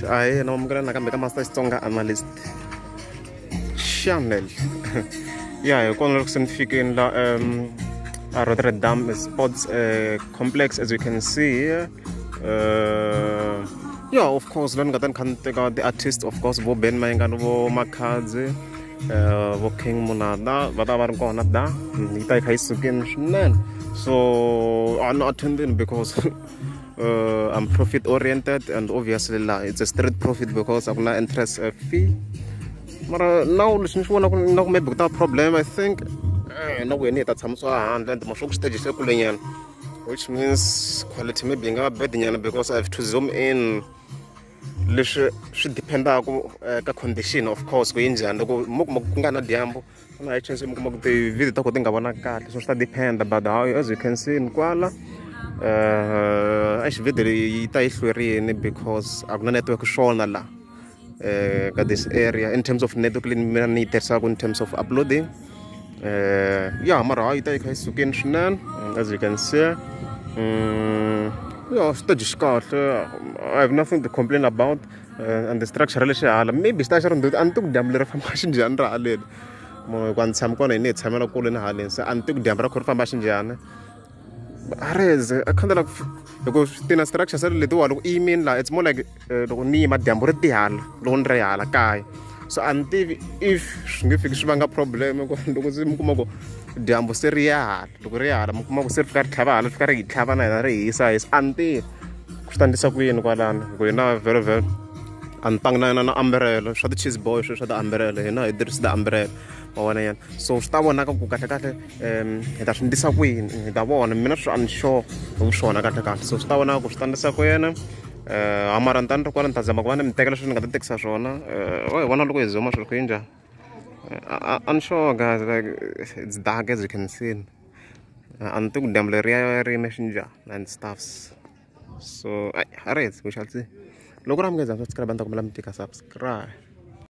Aye, no mngana nakambe kama Master Xitsonga analyst channel. Yeah, kona loko senifikini la Rotterdam Sports Complex, as you can see. Yeah, of course, then ngatan kan teka the artist, of course, bo Ben Mayengana, bo Makhadzi, bo King Monada, bata var kona da. Ita kai sukin shnen. So I'm not attending because I'm profit oriented, and obviously it's a straight profit because I'm not interest fee. But now listen, no maybe that problem. I think no we need that some so and the most stage is which means quality maybe better because I have to zoom in. Should depend on the condition, of course. Go in and go mukungana diambo. I change the video to think about that. So that depend about how, as you can see in Kuala. I should video because I'm not network shown got this area in terms of network in terms of uploading. Yeah, Mara, as you can see. Yeah, I have nothing to complain about, and the structure maybe structure antuk damler formation genre aled mo kwan sam ko ne tsamela ko le na halen sa antuk damra ko formation genre arez akanda la ko tina structure sa le do email la it's more like do ni ma dambre dial lo real kai so until if ngifika shibanga problem ko ndo sim kuma ko dambo serial lo real kuma ko serfika thabala fika re ithaba na re isa is anti kustandisa kuyini kwalana kuyina very antang na umbrella shada cheese boy shada umbrella hina there's the umbrella wana yan so stawona ka ku kahle kahle hita swindisa kuyini hita vona mina swi unsure swona kahle kahle so stawona ku switandisa kuyena amara ntandro kwala ntazama ku vana mitekela swi nga ta tekisa swona vona loko hi zoma swi ku njhani unsure guys, like it's dark as you can see anti ku damleria ri messenger and stuffs. So alright, we shall see. Logo ram guys, subscribe and subscribe.